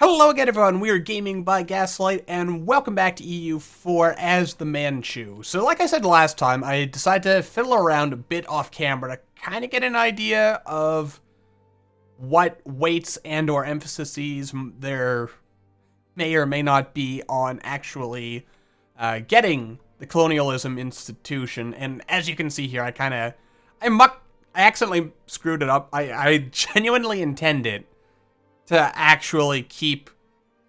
Hello again, everyone. We are Gaming by Gaslight, and welcome back to EU4 as the Manchu. So, like I said last time, I decided to fiddle around a bit off camera to kind of get an idea of what weights and/or emphases there may or may not be on actually getting the Colonialism institution. And as you can see here, I accidentally screwed it up. I genuinely intended to actually keep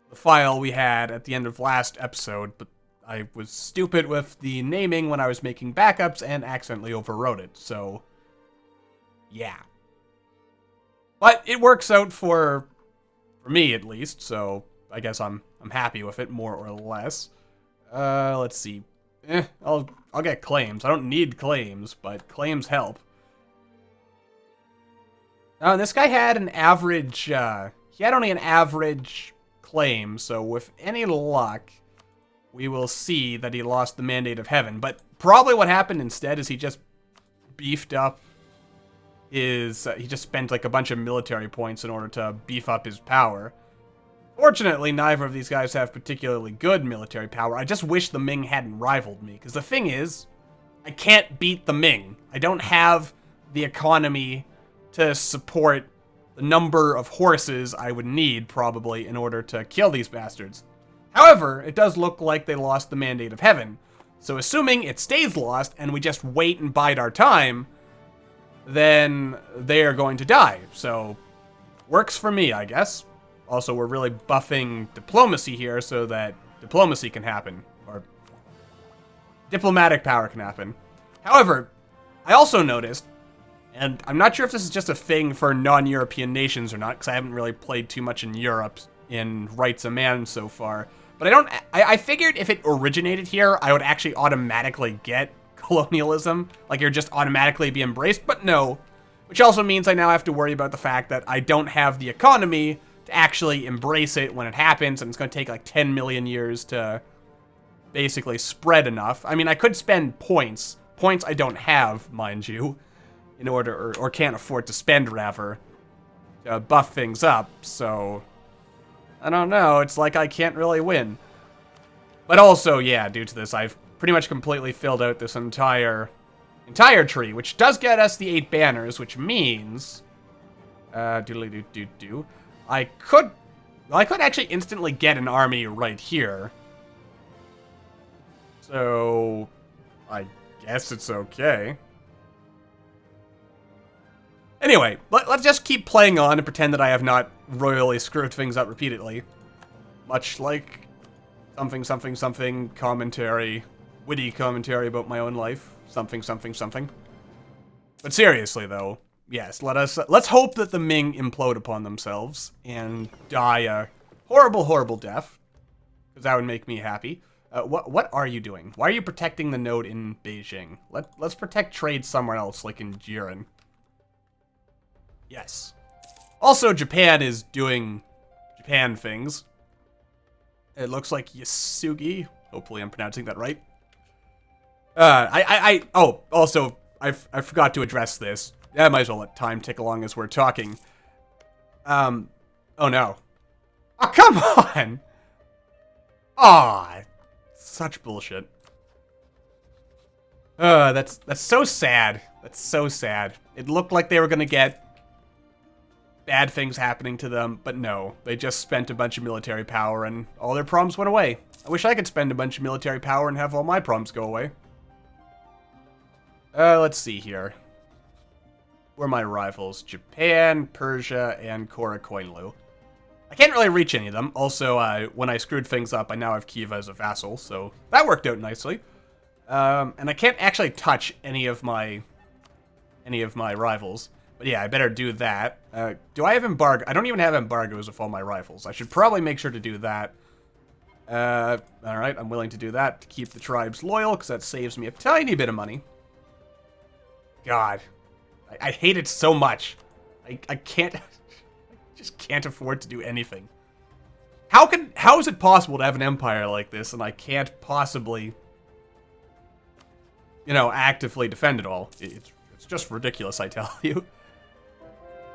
the file we had at the end of last episode, but I was stupid with the naming when I was making backups and accidentally overwrote it, so yeah. But it works out for me at least, so I guess I'm happy with it, more or less. Let's see. I'll get claims. I don't need claims, but claims help. This guy had an average, he had only an average claim, so with any luck, we will see that he lost the Mandate of Heaven. But probably what happened instead is he just beefed up his, he just spent like a bunch of military points in order to beef up his power. Fortunately, neither of these guys have particularly good military power. I just wish the Ming hadn't rivaled me, because the thing is, I can't beat the Ming. I don't have the economy to support the number of horses I would need, probably, in order to kill these bastards. However, it does look like they lost the Mandate of Heaven. So assuming it stays lost, and we just wait and bide our time, then they are going to die. So, works for me, I guess. Also, we're really buffing diplomacy here so that diplomacy can happen. Or diplomatic power can happen. However, I also noticed, and I'm not sure if this is just a thing for non-European nations or not, because I haven't really played too much in Europe in Rights of Man so far. But I figured if it originated here, I would actually automatically get colonialism. Like, you'd just automatically be embraced, but no. Which also means I now have to worry about the fact that I don't have the economy to actually embrace it when it happens, and it's going to take like 10 million years to basically spread enough. I mean, I could spend points. Points I don't have, mind you, in order, or can't afford to spend, rather, to buff things up, so I don't know, it's like I can't really win. But also, yeah, due to this, I've pretty much completely filled out this entire tree, which does get us the 8 banners, which means, doodly-doo-doo-doo, I could actually instantly get an army right here. So, I guess it's okay. Anyway, let's just keep playing on and pretend that I have not royally screwed things up repeatedly. Much like something commentary, witty commentary about my own life. Something. But seriously though, yes, let's hope that the Ming implode upon themselves and die a horrible death. Because that would make me happy. What are you doing? Why are you protecting the node in Beijing? Let's protect trade somewhere else, like in Jiren. Yes. Also, Japan is doing Japan things. It looks like Yasugi. Hopefully I'm pronouncing that right. Also, I forgot to address this. I might as well let time tick along as we're talking. Oh no. Oh, come on! Aw, such bullshit. That's so sad. That's so sad. It looked like they were gonna get bad things happening to them, but no. They just spent a bunch of military power and all their problems went away. I wish I could spend a bunch of military power and have all my problems go away. Let's see here. Who are my rivals? Japan, Persia, and Koinlu. I can't really reach any of them. Also, when I screwed things up, I now have Kiev as a vassal, so that worked out nicely. And I can't actually touch any of my rivals. But yeah, I better do that. Do I have embargo? I don't even have embargoes with all my rivals. I should probably make sure to do that. Alright, I'm willing to do that to keep the tribes loyal, because that saves me a tiny bit of money. God. I hate it so much. I can't... I just can't afford to do anything. How is it possible to have an empire like this, and I can't possibly, you know, actively defend it all? It's just ridiculous, I tell you.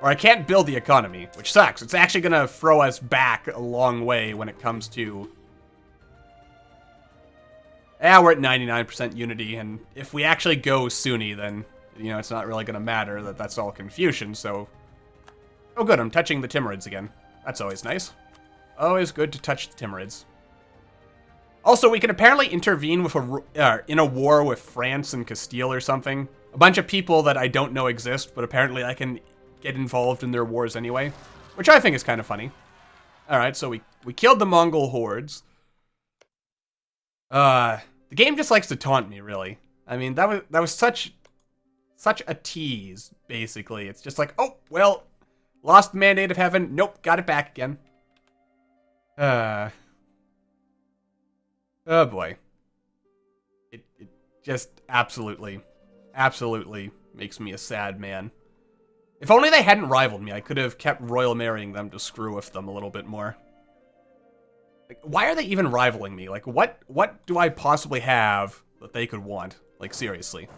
Or I can't build the economy, which sucks. It's actually going to throw us back a long way when it comes to... Yeah, we're at 99% unity, and if we actually go Sunni, then, you know, it's not really going to matter that that's all Confucian, so... Oh good, I'm touching the Timurids again. That's always nice. Always good to touch the Timurids. Also, we can apparently intervene with in a war with France and Castile or something. A bunch of people that I don't know exist, but apparently I can get involved in their wars anyway. Which I think is kind of funny. Alright, so we killed the Mongol hordes. The game just likes to taunt me, really. I mean, that was such a tease, basically. It's just like, oh, well, lost the Mandate of Heaven. Nope, got it back again. Oh boy. It just absolutely makes me a sad man. If only they hadn't rivaled me, I could have kept royal marrying them to screw with them a little bit more. Like, why are they even rivaling me? Like, what do I possibly have that they could want? Like, seriously.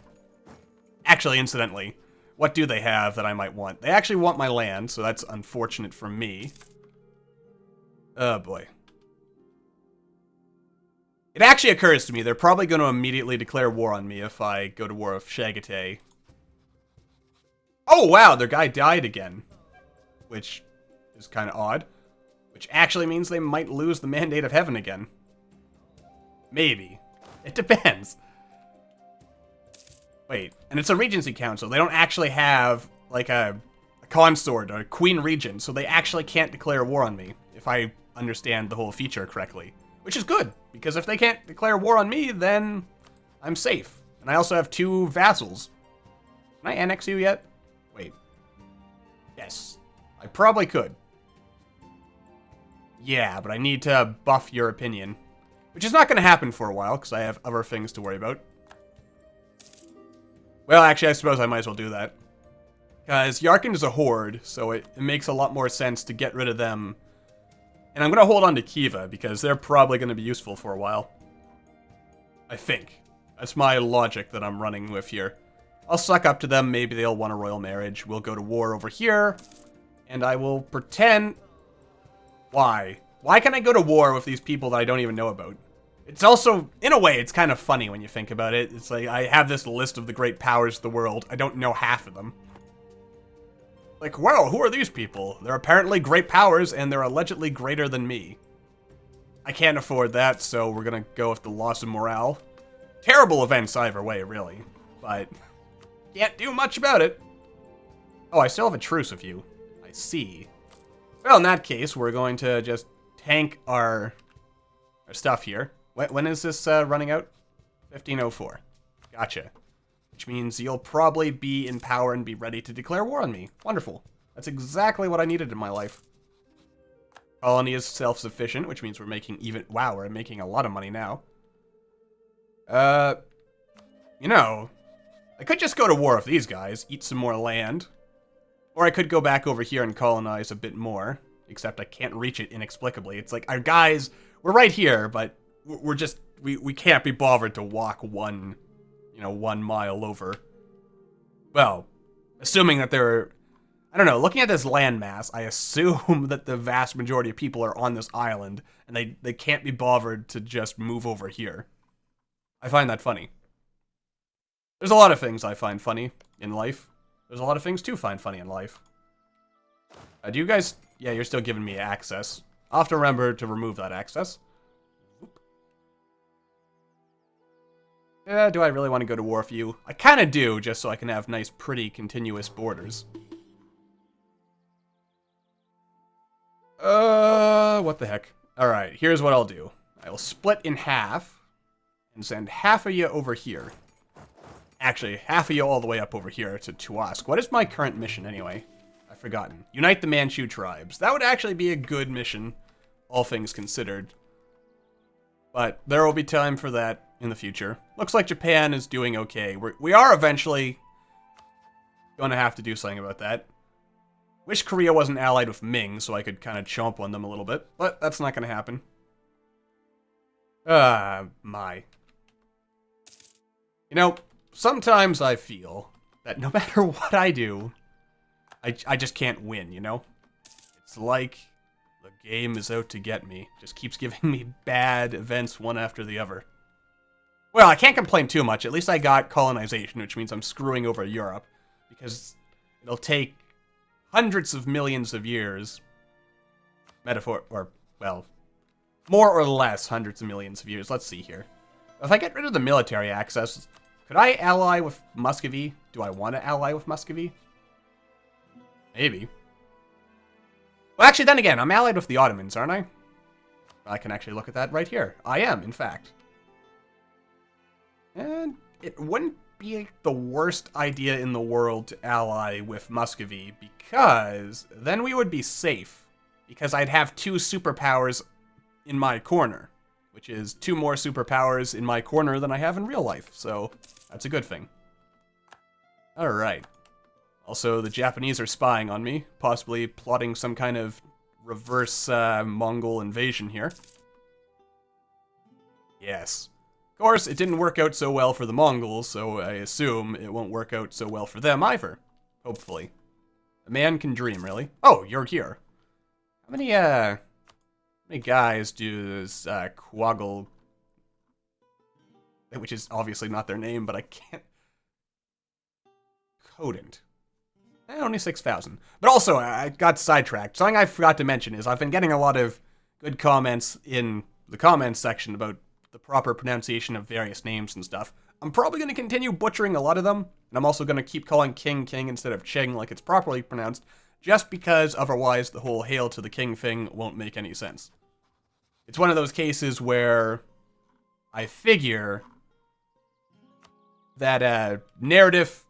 Actually, incidentally, what do they have that I might want? They actually want my land, so that's unfortunate for me. Oh boy. It actually occurs to me they're probably going to immediately declare war on me if I go to war with Shagate. Oh wow, their guy died again. Which is kind of odd. Which actually means they might lose the Mandate of Heaven again. Maybe. It depends. Wait, and it's a Regency Council. They don't actually have, like, a consort or a Queen Regent, so they actually can't declare war on me, if I understand the whole feature correctly. Which is good, because if they can't declare war on me, then I'm safe. And I also have 2 vassals. Can I annex you yet? Wait. Yes. I probably could. Yeah, but I need to buff your opinion. Which is not going to happen for a while, because I have other things to worry about. Well, actually, I suppose I might as well do that. Because Yarkand is a horde, so it makes a lot more sense to get rid of them. And I'm going to hold on to Kiva, because they're probably going to be useful for a while. I think. That's my logic that I'm running with here. I'll suck up to them, maybe they'll want a royal marriage. We'll go to war over here, and I will pretend... Why? Why can I go to war with these people that I don't even know about? It's also, in a way, it's kind of funny when you think about it. It's like, I have this list of the great powers of the world. I don't know half of them. Like, wow, who are these people? They're apparently great powers, and they're allegedly greater than me. I can't afford that, so we're gonna go with the loss of morale. Terrible events either way, really. But, can't do much about it. Oh, I still have a truce with you. I see. Well, in that case, we're going to just tank our stuff here. When is this running out? 1504. Gotcha. Which means you'll probably be in power and be ready to declare war on me. Wonderful. That's exactly what I needed in my life. Colony is self-sufficient, which means we're making even... Wow, we're making a lot of money now. You know, I could just go to war with these guys, eat some more land. Or I could go back over here and colonize a bit more. Except I can't reach it inexplicably. It's like, our guys, we're right here, but we're just... We can't be bothered to walk 1 mile over. Well, assuming that they're... I don't know, looking at this landmass, I assume that the vast majority of people are on this island, and they can't be bothered to just move over here. I find that funny. There's a lot of things I find funny in life. There's a lot of things to find funny in life. Do you guys... Yeah, you're still giving me access. I'll have to remember to remove that access. Do I really want to go to war with you? I kind of do, just so I can have nice, pretty, continuous borders. What the heck? Alright, here's what I'll do. I will split in half, and send half of you over here. Actually, half of you all the way up over here to Tuask. What is my current mission, anyway? I've forgotten. Unite the Manchu tribes. That would actually be a good mission, all things considered. But there will be time for that in the future. Looks like Japan is doing okay. We are eventually going to have to do something about that. Wish Korea wasn't allied with Ming, so I could kind of chomp on them a little bit. But that's not going to happen. My. You know, sometimes I feel that no matter what I do, I just can't win, you know? It's like the game is out to get me. Just keeps giving me bad events one after the other. Well, I can't complain too much. At least I got colonization, which means I'm screwing over Europe. Because it'll take hundreds of millions of years. Well, more or less hundreds of millions of years. Let's see here. If I get rid of the military access, could I ally with Muscovy? Do I want to ally with Muscovy? Maybe. Well, actually, then again, I'm allied with the Ottomans, aren't I? I can actually look at that right here. I am, in fact. And it wouldn't be the worst idea in the world to ally with Muscovy, because then we would be safe. Because I'd have 2 superpowers in my corner, which is 2 more superpowers in my corner than I have in real life, so that's a good thing. Alright. Also, the Japanese are spying on me, possibly plotting some kind of reverse Mongol invasion here. Yes. Of course, it didn't work out so well for the Mongols, so I assume it won't work out so well for them either. Hopefully. A man can dream, really. Oh, you're here. How many guys do this Quaggle, which is obviously not their name, but I can't... Codent. Only 6,000. But also, I got sidetracked. Something I forgot to mention is I've been getting a lot of good comments in the comments section about the proper pronunciation of various names and stuff. I'm probably going to continue butchering a lot of them, and I'm also going to keep calling King King instead of Qing like it's properly pronounced, just because otherwise the whole Hail to the King thing won't make any sense. It's one of those cases where I figure that narrative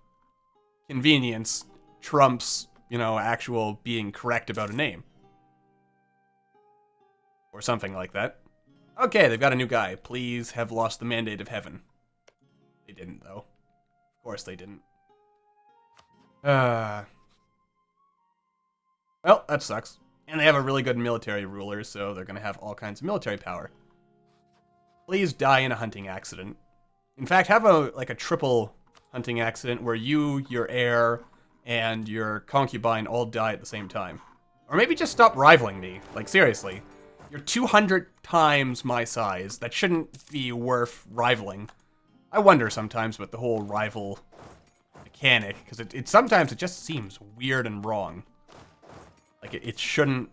convenience trumps, you know, actual being correct about a name. Or something like that. Okay, they've got a new guy. Please have lost the mandate of heaven. They didn't, though. Of course they didn't. Well, that sucks. And they have a really good military ruler, so they're gonna have all kinds of military power. Please die in a hunting accident. In fact, have a triple hunting accident where you, your heir, and your concubine all die at the same time. Or maybe just stop rivaling me. Like, seriously. You're 200 times my size. That shouldn't be worth rivaling. I wonder sometimes about the whole rival mechanic, because sometimes it just seems weird and wrong. Like, it shouldn't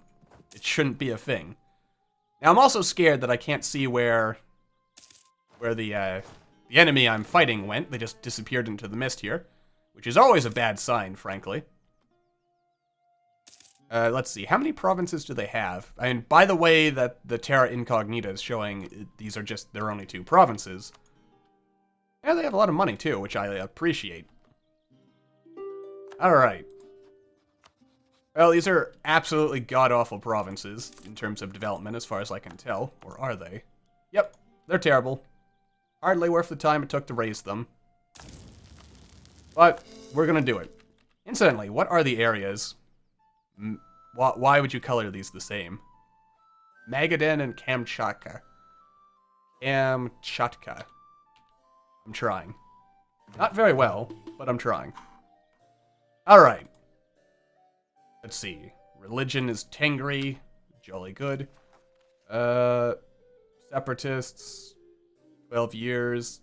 be a thing. Now, I'm also scared that I can't see where the enemy I'm fighting went. They just disappeared into the mist here, which is always a bad sign, frankly. Let's see. How many provinces do they have? I mean, by the way that the Terra Incognita is showing, these are just their only 2 provinces. Yeah, they have a lot of money, too, which I appreciate. Alright. Well, these are absolutely god-awful provinces in terms of development, as far as I can tell. Or are they? Yep, they're terrible. Hardly worth the time it took to raise them. But we're gonna do it. Incidentally, what are the areas? Why would you color these the same? Magadan and Kamchatka. Kamchatka. I'm trying. Not very well, but I'm trying. Alright. Let's see. Religion is Tengri. Jolly good. Separatists. 12 years.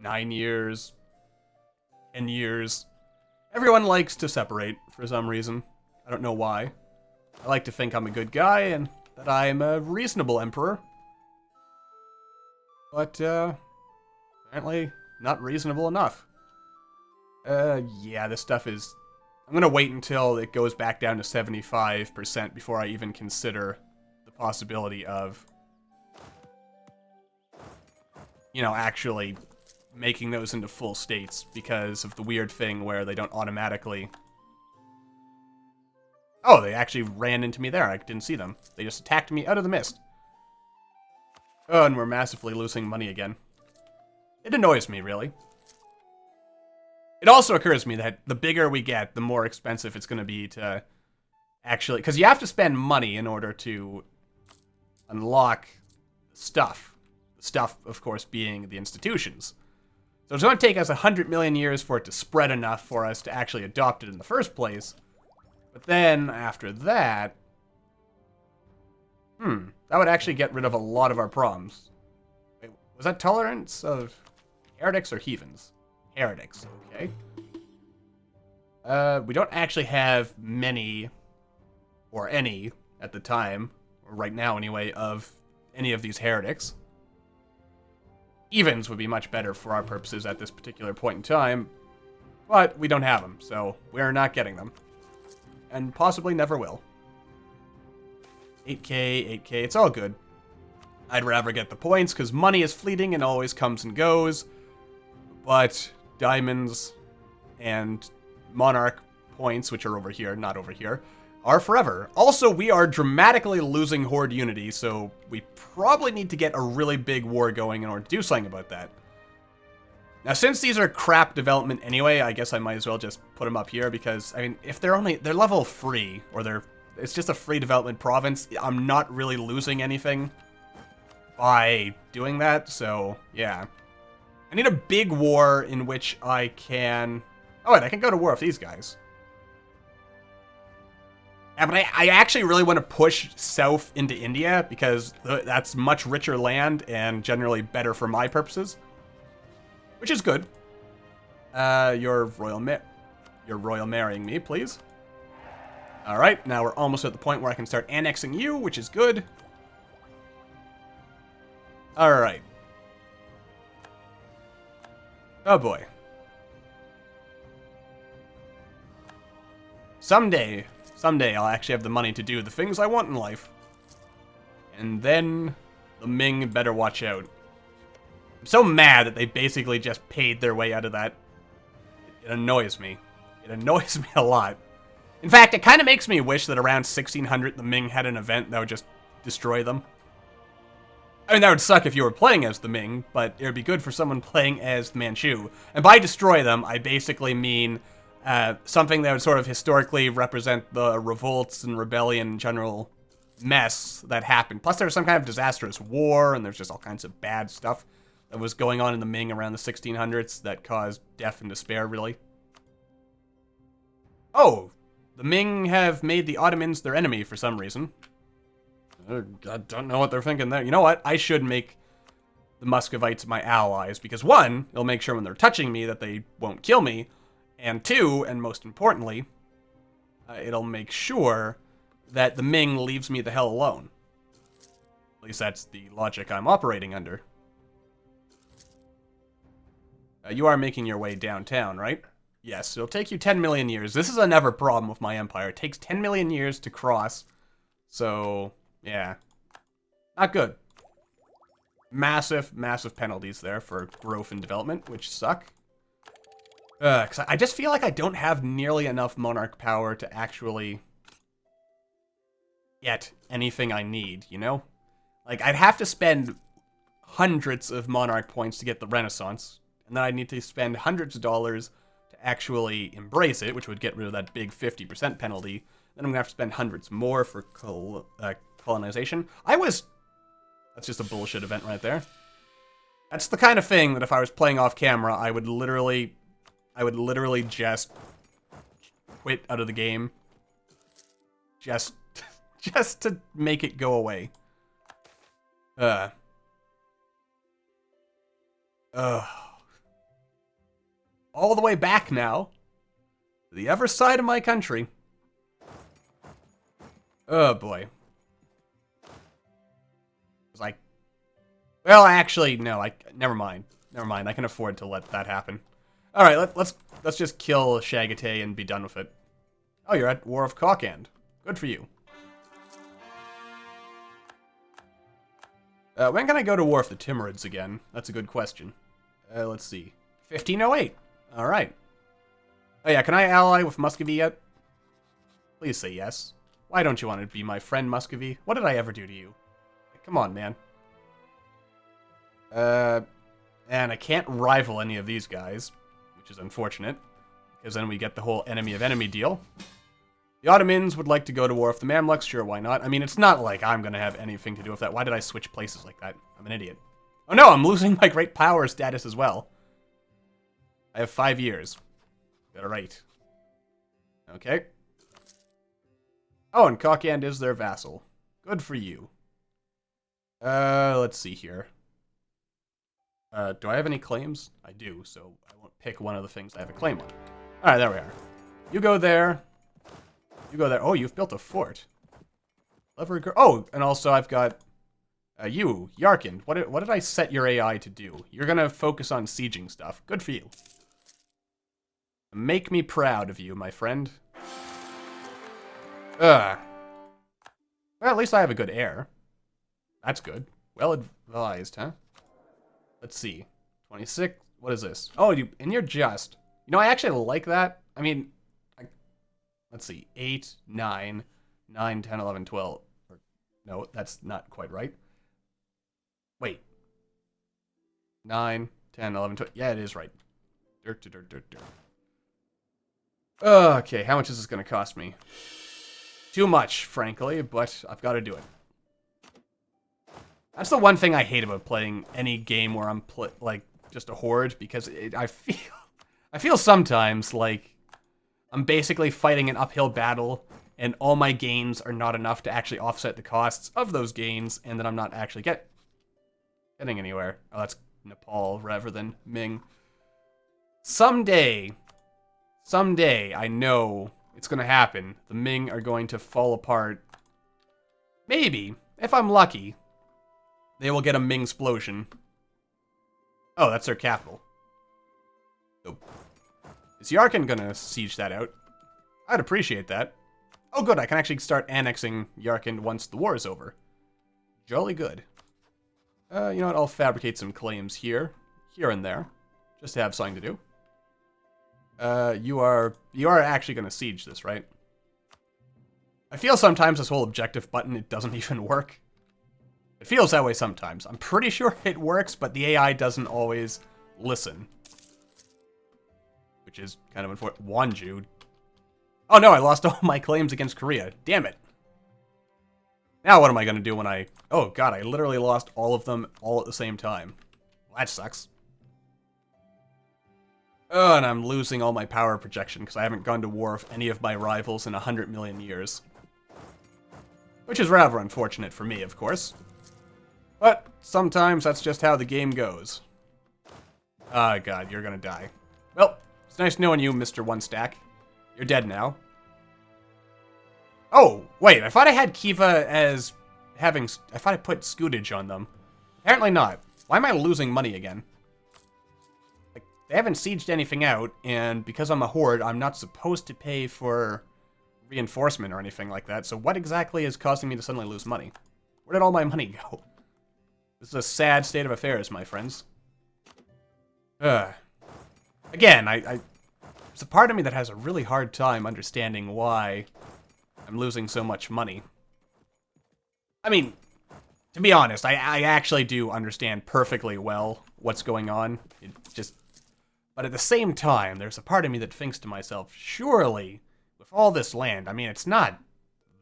9 years. 10 years. Everyone likes to separate for some reason. I don't know why. I like to think I'm a good guy and that I'm a reasonable emperor. But, apparently not reasonable enough. Yeah, this stuff is... I'm gonna wait until it goes back down to 75% before I even consider the possibility of, you know, actually making those into full states because of the weird thing where they don't automatically... Oh, they actually ran into me there. I didn't see them. They just attacked me out of the mist. Oh, and we're massively losing money again. It annoys me, really. It also occurs to me that the bigger we get, the more expensive it's going to be to actually... Because you have to spend money in order to unlock stuff. The stuff, of course, being the institutions. So it's going to take us 100 million years for it to spread enough for us to actually adopt it in the first place. But then, after that... that would actually get rid of a lot of our problems. Wait, was that tolerance of heretics or heathens? Heretics, okay. We don't actually have many, or any, at the time, or right now anyway, of any of these heretics. Evens would be much better for our purposes at this particular point in time, but we don't have them, so we're not getting them. And possibly never will. 8k, 8k, it's all good. I'd rather get the points, because money is fleeting and always comes and goes, but diamonds and monarch points, which are over here, not over here, are forever. Also, we are dramatically losing Horde unity, so we probably need to get a really big war going in order to do something about that. Now, since these are crap development anyway, I guess I might as well just put them up here, because, I mean, if they're level free, or it's just a free development province, I'm not really losing anything by doing that, so, yeah. I need a big war in which I can... Oh, wait, I can go to war with these guys. Yeah, but I actually really want to push south into India, because that's much richer land and generally better for my purposes. Which is good. You're royal marrying me, please. Alright, now we're almost at the point where I can start annexing you, which is good. Alright. Oh boy. Someday I'll actually have the money to do the things I want in life. And then the Ming better watch out. I'm so mad that they basically just paid their way out of that. It annoys me. It annoys me a lot. In fact, it kind of makes me wish that around 1600 the Ming had an event that would just destroy them. I mean, that would suck if you were playing as the Ming, but it would be good for someone playing as the Manchu. And by destroy them, I basically mean... something that would sort of historically represent the revolts and rebellion and general mess that happened. Plus there was some kind of disastrous war, and there's just all kinds of bad stuff that was going on in the Ming around the 1600s that caused death and despair, really. Oh! The Ming have made the Ottomans their enemy for some reason. I don't know what they're thinking there. You know what? I should make the Muscovites my allies, because one, it'll make sure when they're touching me that they won't kill me, and two, and most importantly, it'll make sure that the Ming leaves me the hell alone. At least that's the logic I'm operating under. You are making your way downtown, right? Yes, it'll take you 10 million years. This is another problem with my empire. It takes 10 million years to cross. So, yeah. Not good. Massive, massive penalties there for growth and development, which suck. 'Cause I just feel like I don't have nearly enough monarch power to actually get anything I need, you know? Like, I'd have to spend hundreds of monarch points to get the Renaissance, and then I'd need to spend hundreds of dollars to actually embrace it, which would get rid of that big 50% penalty. Then I'm gonna have to spend hundreds more for colonization. That's just a bullshit event right there. That's the kind of thing that if I was playing off camera, I would literally just quit out of the game. Just to make it go away. All the way back now. To the other side of my country. Oh boy. It's like, well, actually, no, never mind. Never mind, I can afford to let that happen. Alright, let's just kill Shagatay and be done with it. Oh, you're at War of Cockand. Good for you. When can I go to war with the Timurids again? That's a good question. Let's see. 1508. Alright. Oh yeah, can I ally with Muscovy yet? Please say yes. Why don't you want to be my friend, Muscovy? What did I ever do to you? Come on, man. And I can't rival any of these guys, which is unfortunate, because then we get the whole enemy of enemy deal. The Ottomans would like to go to war with the Mamluks, sure, why not? I mean, it's not like I'm going to have anything to do with that. Why did I switch places like that? I'm an idiot. Oh no, I'm losing my great power status as well. I have 5 years. All right. Okay. Oh, and Cockand is their vassal. Good for you. Let's see here. Do I have any claims? I do, so I won't pick one of the things I have a claim on. Alright, there we are. You go there. You go there. Oh, you've built a fort. Clever girl. Oh, and also I've got you, Yarkin. What did I set your AI to do? You're gonna focus on sieging stuff. Good for you. Make me proud of you, my friend. Well, at least I have a good heir. That's good. Well advised, huh? Let's see. 26. What is this? Oh, and you're just. You know, I actually like that. I mean, let's see. 8, 9, 9, 10, 11, 12. No, that's not quite right. Wait. 9, 10, 11, 12. Yeah, it is right. Dirt. Okay, how much is this going to cost me? Too much, frankly, but I've got to do it. That's the one thing I hate about playing any game where I'm like just a horde, because I feel sometimes like I'm basically fighting an uphill battle, and all my gains are not enough to actually offset the costs of those gains, and then I'm not actually getting anywhere. Oh, that's Nepal rather than Ming. Someday, I know it's gonna happen. The Ming are going to fall apart. Maybe, if I'm lucky. They will get a Ming explosion. Oh, that's their capital. So, is Yarkin gonna siege that out? I'd appreciate that. Oh good, I can actually start annexing Yarkin once the war is over. Jolly good. You know what, I'll fabricate some claims here and there, just to have something to do. You are actually gonna siege this, right? I feel sometimes this whole objective button, it doesn't even work. It feels that way sometimes. I'm pretty sure it works, but the AI doesn't always listen. Which is kind of unfortunate. Wanju. Oh no, I lost all my claims against Korea. Damn it. Now what am I going to do when I... Oh god, I literally lost all of them all at the same time. Well, that sucks. Oh, and I'm losing all my power projection because I haven't gone to war with any of my rivals in 100 million years. Which is rather unfortunate for me, of course. But sometimes that's just how the game goes. Oh god, you're gonna die. Well, it's nice knowing you, Mr. One Stack. You're dead now. Oh, wait, I thought I had Kiva as having... I thought I put Scootage on them. Apparently not. Why am I losing money again? Like, they haven't sieged anything out, and because I'm a horde, I'm not supposed to pay for reinforcement or anything like that, so what exactly is causing me to suddenly lose money? Where did all my money go? This is a sad state of affairs, my friends. Again, there's a part of me that has a really hard time understanding why I'm losing so much money. I mean, to be honest, I actually do understand perfectly well what's going on. But at the same time, there's a part of me that thinks to myself, surely, with all this land, I mean, it's not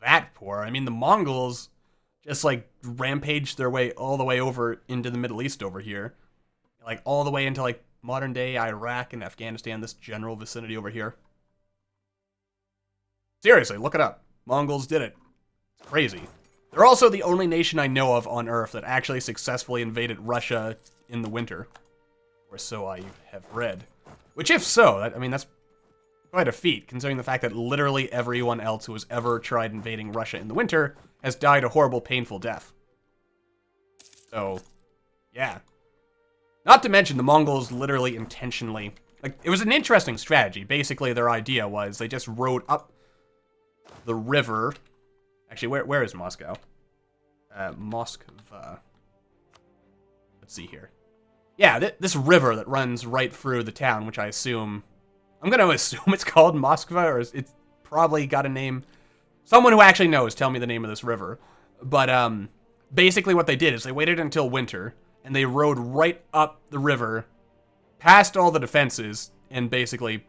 that poor. I mean, the Mongols just, like, rampaged their way all the way over into the Middle East over here. Like, all the way into, like, modern-day Iraq and Afghanistan, this general vicinity over here. Seriously, look it up. Mongols did it. It's crazy. They're also the only nation I know of on Earth that actually successfully invaded Russia in the winter. Or so I have read. Which, if so, I mean, that's quite a feat, considering the fact that literally everyone else who has ever tried invading Russia in the winter has died a horrible, painful death. So, yeah. Not to mention, the Mongols literally intentionally... Like, it was an interesting strategy. Basically, their idea was they just rode up the river... Actually, where is Moscow? Moskva. Let's see here. Yeah, this river that runs right through the town, which I assume... I'm going to assume it's called Moskva, or it's probably got a name... Someone who actually knows, tell me the name of this river. But, basically what they did is they waited until winter, and they rode right up the river, past all the defenses, and basically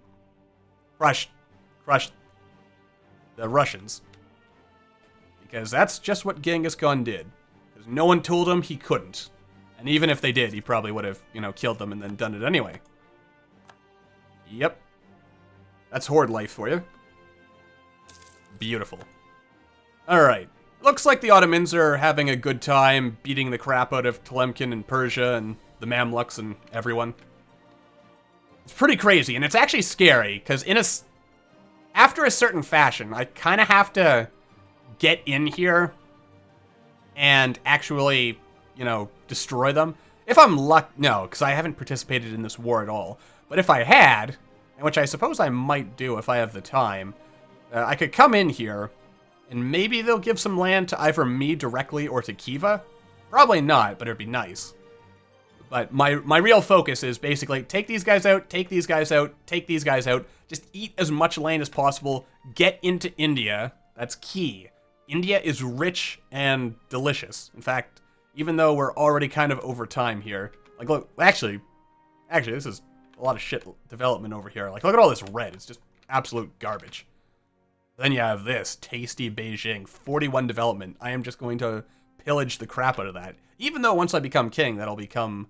crushed the Russians. Because that's just what Genghis Khan did. Because no one told him he couldn't. And even if they did, he probably would have, you know, killed them and then done it anyway. Yep. That's Horde life for you. Beautiful. Alright. Looks like the Ottomans are having a good time beating the crap out of Tlemcen and Persia and the Mamluks and everyone. It's pretty crazy, and it's actually scary, because after a certain fashion, I kind of have to get in here and actually, you know, destroy them. If I'm no, because I haven't participated in this war at all. But if I had, and which I suppose I might do if I have the time, I could come in here, and maybe they'll give some land to either me directly or to Khiva. Probably not, but it'd be nice. But my real focus is basically take these guys out, take these guys out, take these guys out. Just eat as much land as possible. Get into India. That's key. India is rich and delicious. In fact, even though we're already kind of over time here. Like, look, actually, this is a lot of shit development over here. Like, look at all this red. It's just absolute garbage. Then you have this, tasty Beijing, 41 development. I am just going to pillage the crap out of that. Even though once I become king, that'll become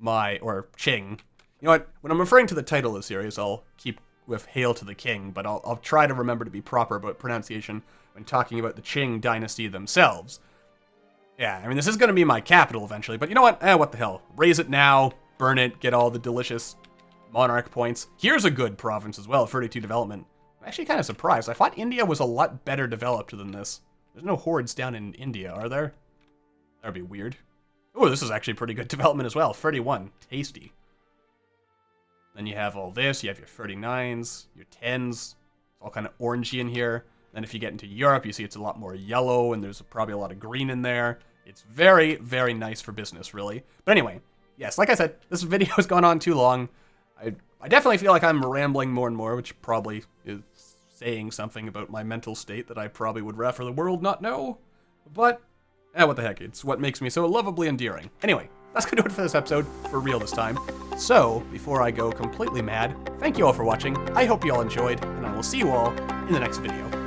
or Qing. You know what, when I'm referring to the title of the series, I'll keep with Hail to the King, but I'll try to remember to be proper about pronunciation when talking about the Qing dynasty themselves. Yeah, I mean, this is going to be my capital eventually, but you know what? What the hell. Raise it now, burn it, get all the delicious monarch points. Here's a good province as well, 32 development. I'm actually kind of surprised. I thought India was a lot better developed than this. There's no hordes down in India, are there? That'd be weird. Oh, this is actually pretty good development as well. 31. Tasty. Then you have all this. You have your 39s, your 10s. It's all kind of orangey in here. Then if you get into Europe, you see it's a lot more yellow, and there's probably a lot of green in there. It's very, very nice for business, really. But anyway, yes, like I said, this video has gone on too long. I definitely feel like I'm rambling more and more, which probably is saying something about my mental state that I probably would rather the world not know. But what the heck, it's what makes me so lovably endearing. Anyway, that's gonna do it for this episode, for real this time. So, before I go completely mad, thank you all for watching, I hope you all enjoyed, and I will see you all in the next video.